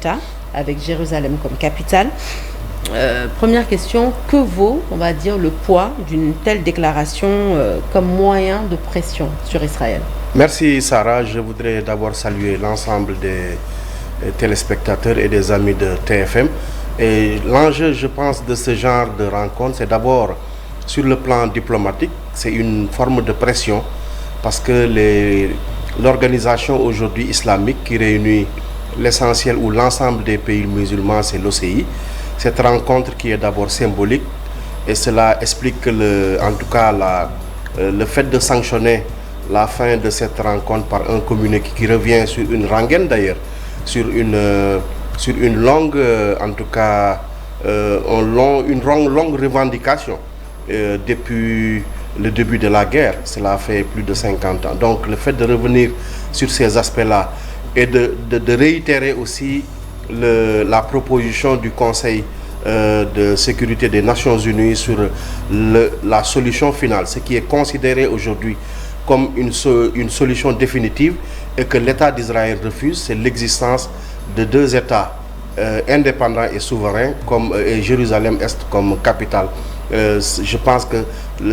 État, avec Jérusalem comme capitale. Première question, que vaut, on va dire, le poids d'une telle déclaration comme moyen de pression sur Israël? Merci Sarah, je voudrais d'abord saluer l'ensemble des téléspectateurs et des amis de TFM. Et l'enjeu, je pense, de ce genre de rencontre, c'est d'abord sur le plan diplomatique, c'est une forme de pression parce que l'organisation aujourd'hui islamique qui réunit l'essentiel ou l'ensemble des pays musulmans, c'est l'OCI. Cette rencontre qui est d'abord symbolique et cela explique que en tout cas le fait de sanctionner la fin de cette rencontre par un communiqué qui revient sur une rengaine d'ailleurs, sur une longue, en tout cas, une longue revendication depuis le début de la guerre. Cela fait plus de 50 ans. Donc le fait de revenir sur ces aspects-là et de réitérer aussi la proposition du Conseil de sécurité des Nations Unies sur la solution finale, ce qui est considéré aujourd'hui comme une solution définitive et que l'État d'Israël refuse, c'est l'existence de deux États indépendants et souverains comme Jérusalem-Est comme capitale. Je pense que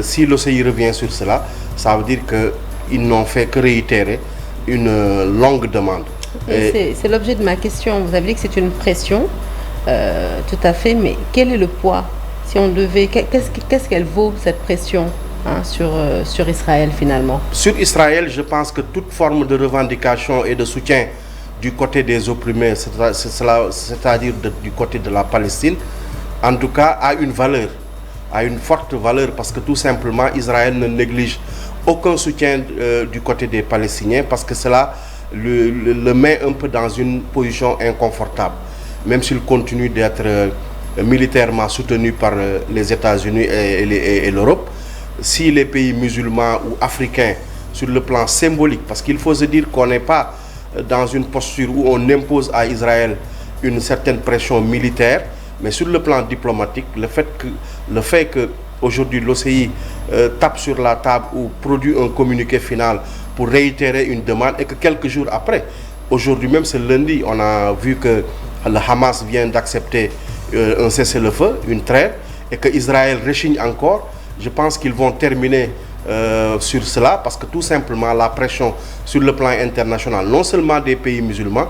si l'OCI revient sur cela, ça veut dire qu'ils n'ont fait que réitérer une longue demande. C'est l'objet de ma question. Vous avez dit que c'est une pression, tout à fait, mais quel est le poids? Si on devait, qu'est-ce qu'elle vaut cette pression sur Israël finalement? Sur Israël, je pense que toute forme de revendication et de soutien du côté des opprimés, c'est-à-dire du côté de la Palestine, en tout cas a une valeur, a une forte valeur parce que tout simplement Israël ne néglige aucun soutien du côté des Palestiniens parce que cela le met un peu dans une position inconfortable, même s'il continue d'être militairement soutenu par les États-Unis et l'Europe. Si les pays musulmans ou africains, sur le plan symbolique, parce qu'il faut se dire qu'on n'est pas dans une posture où on impose à Israël une certaine pression militaire, mais sur le plan diplomatique, le fait que aujourd'hui l'OCI tape sur la table ou produit un communiqué final pour réitérer une demande et que quelques jours après, aujourd'hui même c'est lundi, on a vu que le Hamas vient d'accepter un cessez-le-feu, une trêve, et que Israël rechigne encore. Je pense qu'ils vont terminer sur cela parce que tout simplement la pression sur le plan international, non seulement des pays musulmans,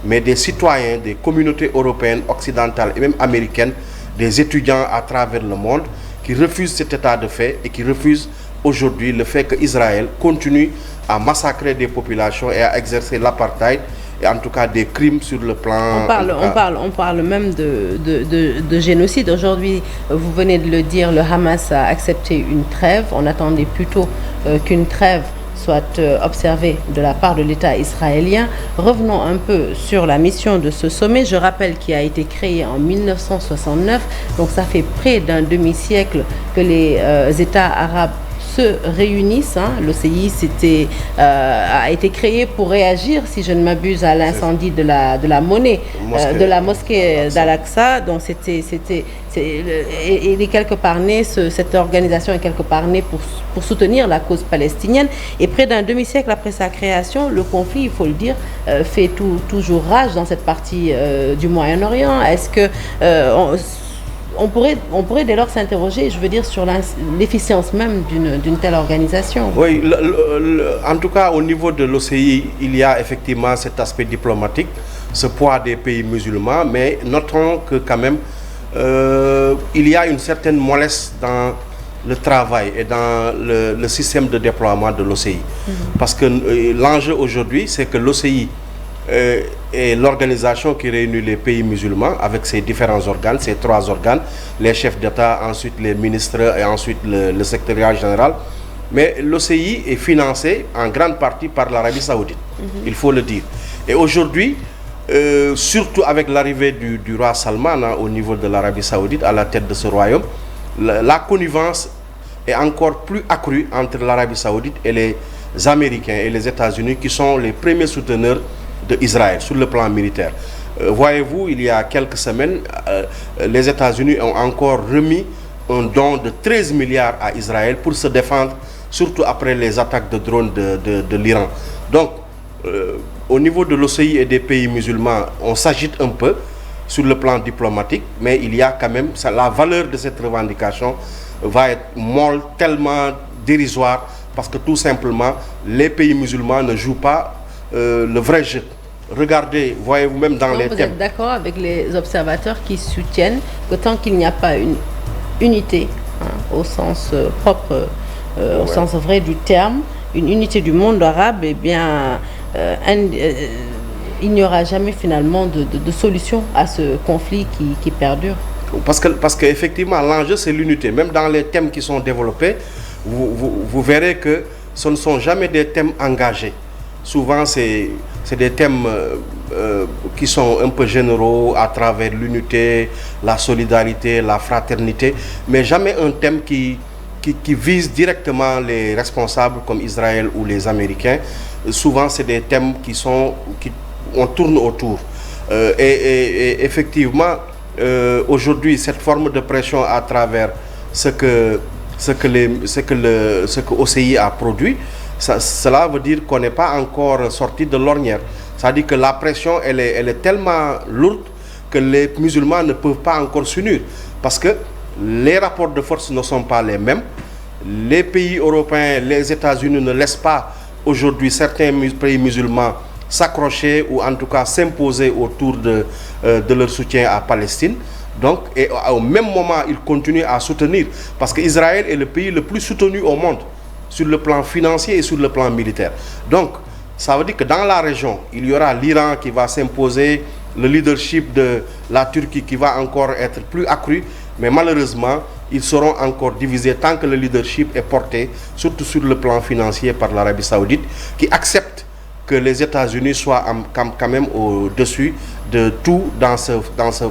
mais des citoyens, des communautés européennes, occidentales et même américaines, des étudiants à travers le monde qui refusent cet état de fait et qui refusent aujourd'hui le fait qu'Israël continue à massacrer des populations et à exercer l'apartheid et en tout cas des crimes sur le plan... On parle même de génocide. Aujourd'hui, vous venez de le dire, le Hamas a accepté une trêve. On attendait plutôt qu'une trêve soit observée de la part de l'État israélien. Revenons un peu sur la mission de ce sommet. Je rappelle qu'il a été créé en 1969. Donc ça fait près d'un demi-siècle que les États arabes se réunissent. L'OCI a été créé pour réagir, si je ne m'abuse, à l'incendie de la mosquée d'Al-Aqsa. Donc il est quelque part né, cette organisation est quelque part née pour soutenir la cause palestinienne. Et près d'un demi-siècle après sa création, le conflit, il faut le dire, fait toujours rage dans cette partie du Moyen-Orient. Est-ce que on pourrait dès lors s'interroger, je veux dire, sur l'efficience même d'une telle organisation? Oui, en tout cas, au niveau de l'OCI, il y a effectivement cet aspect diplomatique, ce poids des pays musulmans, mais notons que quand même, il y a une certaine mollesse dans le travail et dans le système de déploiement de l'OCI. Parce que l'enjeu aujourd'hui, c'est que l'OCI est l'organisation qui réunit les pays musulmans avec ses différents organes, ces trois organes, les chefs d'État, ensuite les ministres et ensuite le secrétariat général. Mais l'OCI est financé en grande partie par l'Arabie Saoudite, il faut le dire. Et aujourd'hui, surtout avec l'arrivée du roi Salman au niveau de l'Arabie Saoudite, à la tête de ce royaume, la connivence est encore plus accrue entre l'Arabie Saoudite et les Américains et les États-Unis qui sont les premiers souteneurs d'Israël sur le plan militaire. Voyez-vous, il y a quelques semaines, les États-Unis ont encore remis un don de 13 milliards à Israël pour se défendre, surtout après les attaques de drones de l'Iran. Donc, au niveau de l'OCI et des pays musulmans, on s'agite un peu sur le plan diplomatique, mais il y a quand même, la valeur de cette revendication va être molle, tellement dérisoire, parce que tout simplement, les pays musulmans ne jouent pas le vrai jeu. Regardez, voyez-vous même dans les thèmes. Vous êtes d'accord avec les observateurs qui soutiennent que tant qu'il n'y a pas une unité, au sens propre, au sens vrai du terme, une unité du monde arabe, eh bien, il n'y aura jamais finalement de solution à ce conflit qui perdure. Parce qu'effectivement, l'enjeu, c'est l'unité. Même dans les thèmes qui sont développés, vous verrez que ce ne sont jamais des thèmes engagés. Souvent, c'est des thèmes qui sont un peu généraux à travers l'unité, la solidarité, la fraternité, mais jamais un thème qui vise directement les responsables comme Israël ou les Américains. Souvent, c'est des thèmes on tourne autour. Et effectivement, aujourd'hui, cette forme de pression à travers ce que OCI a produit, cela veut dire qu'on n'est pas encore sorti de l'ornière. C'est-à-dire que la pression, elle est tellement lourde que les musulmans ne peuvent pas encore s'unir. Parce que les rapports de force ne sont pas les mêmes. Les pays européens, les États-Unis ne laissent pas aujourd'hui certains pays musulmans s'accrocher ou en tout cas s'imposer autour de leur soutien à Palestine. Donc, et au même moment, ils continuent à soutenir, parce qu'Israël est le pays le plus soutenu au monde, sur le plan financier et sur le plan militaire. Donc, ça veut dire que dans la région, il y aura l'Iran qui va s'imposer, le leadership de la Turquie qui va encore être plus accru, mais malheureusement, ils seront encore divisés tant que le leadership est porté, surtout sur le plan financier, par l'Arabie Saoudite, qui accepte que les États-Unis soient quand même au-dessus de tout dans cette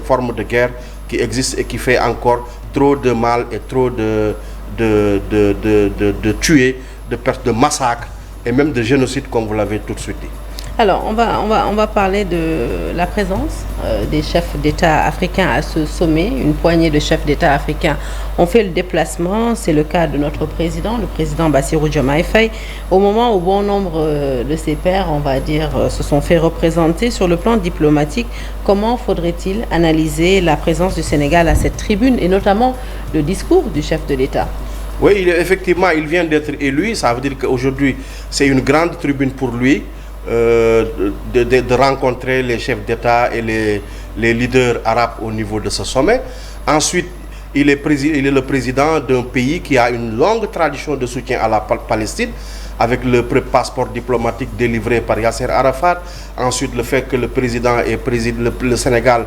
forme de guerre qui existe et qui fait encore trop de mal et trop de tués, de pertes, de massacres et même de génocide, comme vous l'avez tout de suite dit. Alors, on va parler de la présence des chefs d'État africains à ce sommet. Une poignée de chefs d'État africains ont fait le déplacement. C'est le cas de notre président, le président Bassirou Diomaye Faye. Au moment où bon nombre de ses pairs, on va dire, se sont fait représenter sur le plan diplomatique, comment faudrait-il analyser la présence du Sénégal à cette tribune et notamment le discours du chef de l'État? Oui, effectivement, il vient d'être élu. Ça veut dire qu'aujourd'hui, c'est une grande tribune pour lui. De rencontrer les chefs d'État et les leaders arabes au niveau de ce sommet. Ensuite, il est le président d'un pays qui a une longue tradition de soutien à la Palestine, avec le passeport diplomatique délivré par Yasser Arafat. Ensuite, le fait que le président le Sénégal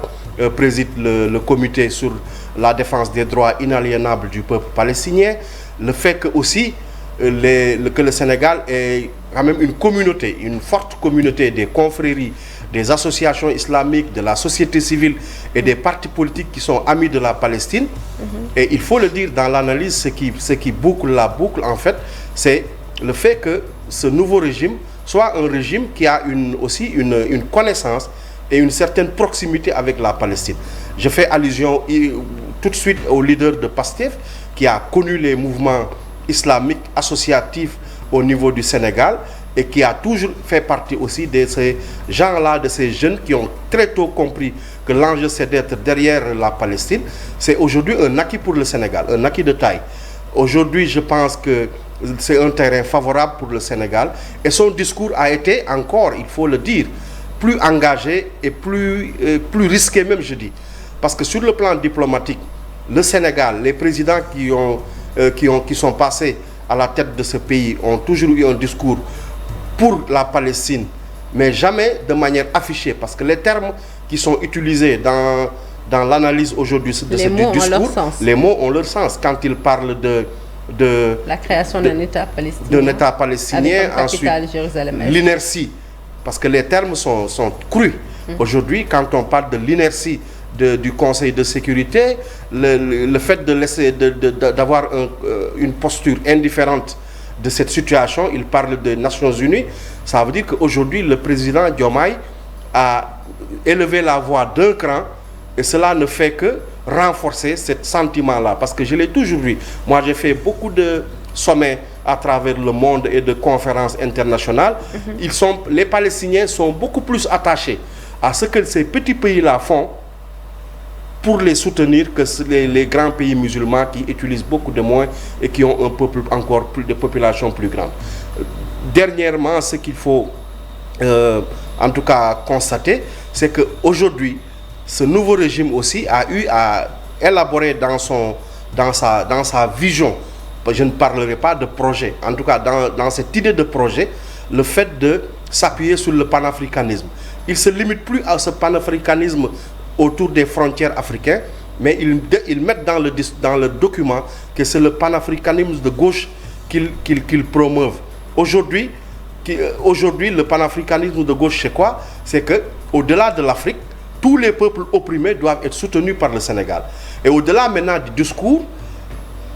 préside le comité sur la défense des droits inaliénables du peuple palestinien. Le fait que aussi que le Sénégal est quand même une forte communauté des confréries, des associations islamiques, de la société civile et des partis politiques qui sont amis de la Palestine. Et il faut le dire dans l'analyse, ce qui boucle la boucle, en fait, c'est le fait que ce nouveau régime soit un régime qui a aussi une connaissance et une certaine proximité avec la Palestine. Je fais allusion tout de suite au leader de PASTEF, qui a connu les mouvements islamique associatif au niveau du Sénégal et qui a toujours fait partie aussi de ces gens-là, de ces jeunes qui ont très tôt compris que l'enjeu c'est d'être derrière la Palestine. C'est aujourd'hui un acquis pour le Sénégal, un acquis de taille. Aujourd'hui, je pense que c'est un terrain favorable pour le Sénégal et son discours a été encore, il faut le dire, plus engagé et plus risqué même, je dis. Parce que sur le plan diplomatique, le Sénégal, les présidents qui sont passés à la tête de ce pays ont toujours eu un discours pour la Palestine, mais jamais de manière affichée, parce que les termes qui sont utilisés dans l'analyse aujourd'hui de ce discours, les mots ont leur sens. Quand ils parlent de la création d'un État palestinien, ensuite l'inertie, parce que les termes sont crus. Aujourd'hui, quand on parle de l'inertie du Conseil de sécurité, le fait de laisser d'avoir une posture indifférente de cette situation, il parle des Nations Unies, ça veut dire qu'aujourd'hui le président Diomaye a élevé la voix d'un cran et cela ne fait que renforcer ce sentiment-là, parce que je l'ai toujours vu. Moi, j'ai fait beaucoup de sommets à travers le monde et de conférences internationales, les Palestiniens sont beaucoup plus attachés à ce que ces petits pays-là font pour les soutenir que les grands pays musulmans qui utilisent beaucoup de moyens et qui ont un peuple encore plus de population plus grande. Dernièrement, ce qu'il faut en tout cas constater, c'est qu'aujourd'hui, ce nouveau régime aussi a eu à élaborer dans sa vision, je ne parlerai pas de projet, en tout cas dans cette idée de projet, le fait de s'appuyer sur le panafricanisme. Il ne se limite plus à ce panafricanisme autour des frontières africaines, mais ils mettent dans le document que c'est le panafricanisme de gauche qu'ils promeuvent. Aujourd'hui, le panafricanisme de gauche, c'est quoi? C'est qu'au-delà de l'Afrique, tous les peuples opprimés doivent être soutenus par le Sénégal. Et au-delà maintenant du discours,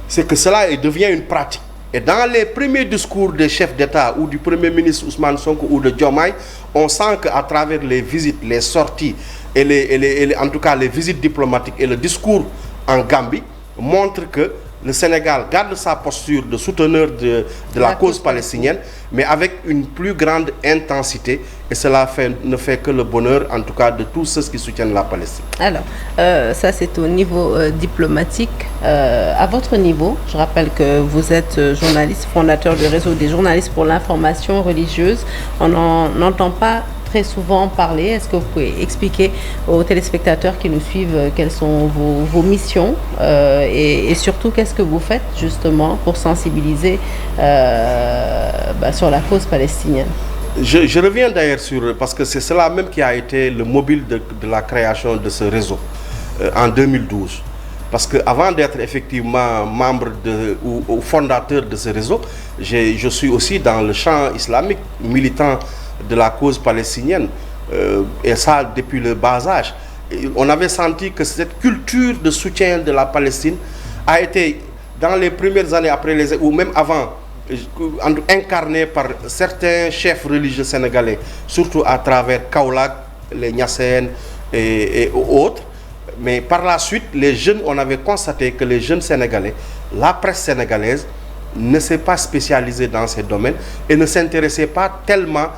c'est que cela devient une pratique. Et dans les premiers discours des chefs d'État ou du Premier ministre Ousmane Sonko ou de Diomaye, on sent qu'à travers les visites, les sorties et en tout cas les visites diplomatiques et le discours en Gambie montrent que le Sénégal garde sa posture de souteneur de la cause palestinienne, mais avec une plus grande intensité, et cela ne fait que le bonheur, en tout cas, de tous ceux qui soutiennent la Palestine. Alors, ça c'est au niveau diplomatique. À votre niveau, je rappelle que vous êtes journaliste, fondateur du réseau des journalistes pour l'information religieuse. On n'entend pas très souvent parler. Est-ce que vous pouvez expliquer aux téléspectateurs qui nous suivent quelles sont vos missions et surtout qu'est-ce que vous faites justement pour sensibiliser sur la cause palestinienne? Je reviens d'ailleurs parce que c'est cela même qui a été le mobile de la création de ce réseau en 2012. Parce qu'avant d'être effectivement membre ou fondateur de ce réseau, je suis aussi dans le champ islamique, militant de la cause palestinienne, et ça depuis le bas âge. On avait senti que cette culture de soutien de la Palestine a été, dans les premières années ou même avant, incarnée par certains chefs religieux sénégalais, surtout à travers Kaolack, les Niassènes et autres. Mais par la suite, on avait constaté que les jeunes Sénégalais, la presse sénégalaise, ne s'est pas spécialisée dans ces domaines et ne s'intéressait pas tellement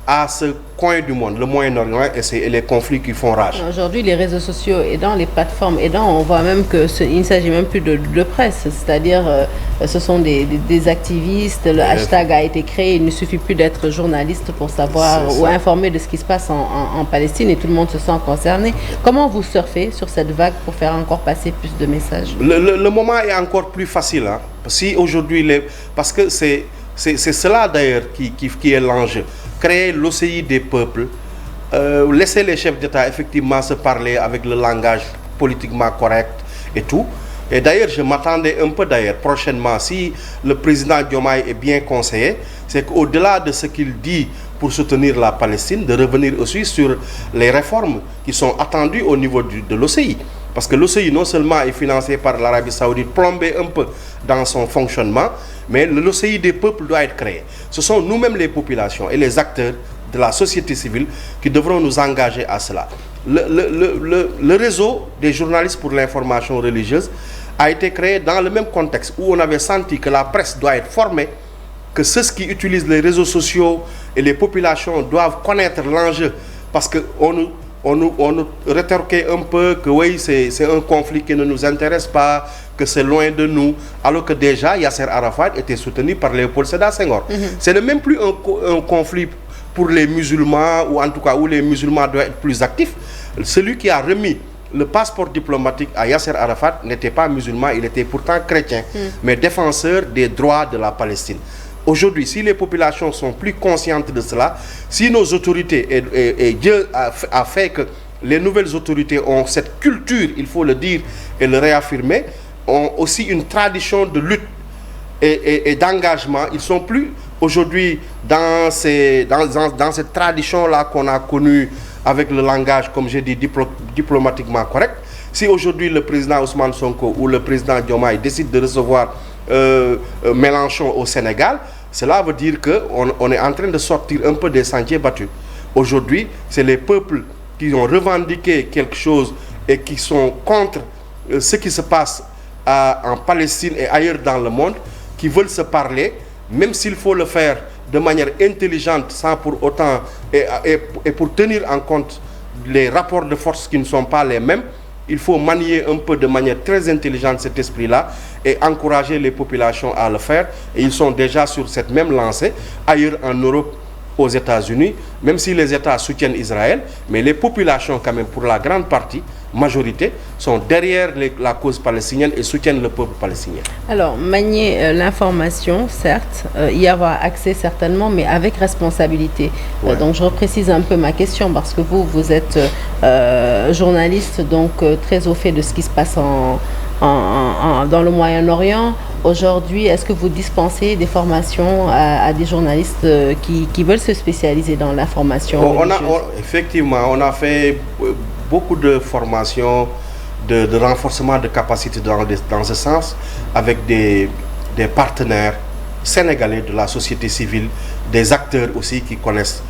à ce coin du monde, le Moyen-Orient et les conflits qui font rage. Aujourd'hui, les réseaux sociaux aidant, les plateformes aidant, on voit même qu'il ne s'agit même plus de presse, c'est-à-dire ce sont des activistes, le hashtag a été créé, il ne suffit plus d'être journaliste pour savoir ou informer de ce qui se passe en Palestine et tout le monde se sent concerné. Comment vous surfez sur cette vague pour faire encore passer plus de messages? Le moment est encore plus facile, hein? Si aujourd'hui, parce que c'est cela d'ailleurs qui est l'enjeu. Créer l'OCI des peuples, laisser les chefs d'État effectivement se parler avec le langage politiquement correct et tout. Et d'ailleurs, je m'attendais un peu prochainement, si le président Diomaye est bien conseillé, c'est qu'au-delà de ce qu'il dit pour soutenir la Palestine, de revenir aussi sur les réformes qui sont attendues au niveau de l'OCI. Parce que l'OCI non seulement est financé par l'Arabie Saoudite, plombé un peu dans son fonctionnement, mais l'OCI des peuples doit être créé. Ce sont nous-mêmes les populations et les acteurs de la société civile qui devront nous engager à cela. Le réseau des journalistes pour l'information religieuse a été créé dans le même contexte où on avait senti que la presse doit être formée, que ceux qui utilisent les réseaux sociaux et les populations doivent connaître l'enjeu, parce qu'on nous rétorquait un peu que oui, c'est un conflit qui ne nous intéresse pas, que c'est loin de nous, alors que déjà Yasser Arafat était soutenu par Léopold Sédar Senghor. Ce n'est même plus un conflit pour les musulmans, ou en tout cas où les musulmans doivent être plus actifs. Celui qui a remis le passeport diplomatique à Yasser Arafat n'était pas musulman, il était pourtant chrétien, mais défenseur des droits de la Palestine. Aujourd'hui, si les populations sont plus conscientes de cela, si nos autorités, et Dieu a fait que les nouvelles autorités ont cette culture, il faut le dire et le réaffirmer, ont aussi une tradition de lutte et d'engagement. Ils sont plus aujourd'hui dans cette tradition-là qu'on a connue avec le langage, comme j'ai dit, diplomatiquement correct. Si aujourd'hui le président Ousmane Sonko ou le président Diomaye décide de recevoir Mélenchon au Sénégal, cela veut dire qu'on est en train de sortir un peu des sentiers battus. Aujourd'hui, c'est les peuples qui ont revendiqué quelque chose et qui sont contre ce qui se passe en Palestine et ailleurs dans le monde, qui veulent se parler même s'il faut le faire de manière intelligente, sans pour autant, et pour tenir en compte les rapports de force qui ne sont pas les mêmes, il faut manier un peu de manière très intelligente cet esprit-là et encourager les populations à le faire. Et ils sont déjà sur cette même lancée, ailleurs en Europe, aux États-Unis, même si les États soutiennent Israël, mais les populations quand même, pour la grande partie, majorité, sont derrière la cause palestinienne et soutiennent le peuple palestinien. Alors, manier l'information, certes, y avoir accès certainement, mais avec responsabilité. Ouais. Donc, je reprécise un peu ma question parce que vous êtes journaliste, donc très au fait de ce qui se passe dans le Moyen-Orient. Aujourd'hui, est-ce que vous dispensez des formations à des journalistes qui veulent se spécialiser dans l'information religieuse? Effectivement, on a fait beaucoup de formations, de renforcement de capacités dans ce sens, avec des partenaires sénégalais de la société civile, des acteurs aussi qui connaissent.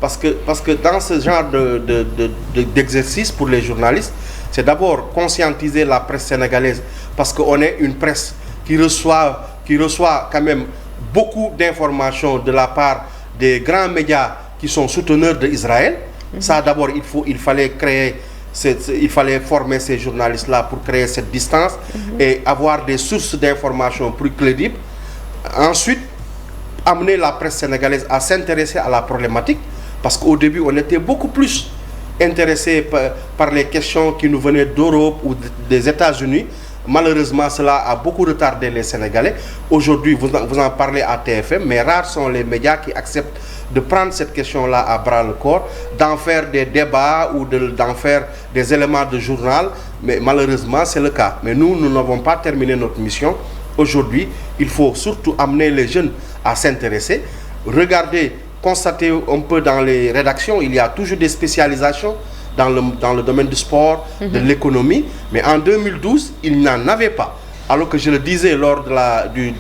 Parce que dans ce genre d'exercice pour les journalistes, c'est d'abord conscientiser la presse sénégalaise, parce qu'on est une presse qui reçoit quand même beaucoup d'informations de la part des grands médias qui sont souteneurs d'Israël. Ça d'abord, il fallait former ces journalistes-là pour créer cette distance et avoir des sources d'informations plus crédibles. Ensuite, amener la presse sénégalaise à s'intéresser à la problématique, parce qu'au début, on était beaucoup plus intéressés par les questions qui nous venaient d'Europe ou des États-Unis. Malheureusement, cela a beaucoup retardé les Sénégalais. Aujourd'hui, vous en parlez à TFM, mais rares sont les médias qui acceptent de prendre cette question-là à bras-le-corps, d'en faire des débats ou d'en faire des éléments de journal. Mais malheureusement, c'est le cas. Mais nous n'avons pas terminé notre mission. Aujourd'hui, il faut surtout amener les jeunes à s'intéresser. Regardez, constater un peu dans les rédactions, il y a toujours des spécialisations dans le domaine du sport, de l'économie. Mais en 2012, il n'en avait pas. Alors que je le disais lors de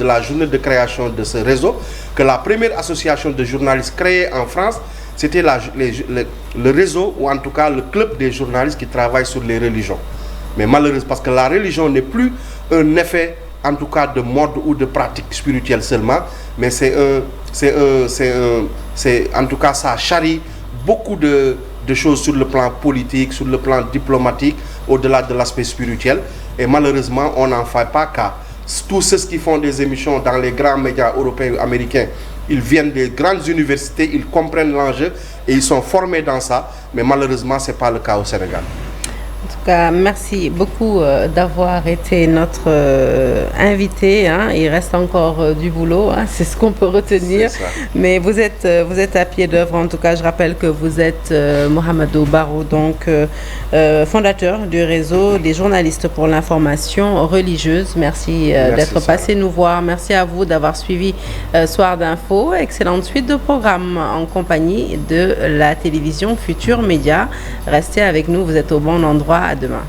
la journée de création de ce réseau, que la première association de journalistes créée en France, c'était le réseau, ou en tout cas le club des journalistes qui travaillent sur les religions. Mais malheureusement, parce que la religion n'est plus un effet, en tout cas de mode ou de pratique spirituelle seulement, mais en tout cas, ça charrie beaucoup de choses sur le plan politique, sur le plan diplomatique, au-delà de l'aspect spirituel. Et malheureusement, on n'en fait pas cas. Tous ceux qui font des émissions dans les grands médias européens ou américains, ils viennent des grandes universités, ils comprennent l'enjeu et ils sont formés dans ça. Mais malheureusement, ce n'est pas le cas au Sénégal. En tout cas, merci beaucoup d'avoir été notre invité. Il reste encore du boulot, c'est ce qu'on peut retenir. Mais vous êtes à pied d'œuvre. En tout cas, je rappelle que vous êtes Mohamedou Barrow, donc fondateur du réseau des journalistes pour l'information religieuse. Merci d'être passé nous voir. Merci à vous d'avoir suivi Soir d'Info. Excellente suite de programmes en compagnie de la télévision Futur Média. Restez avec nous, vous êtes au bon endroit. À demain.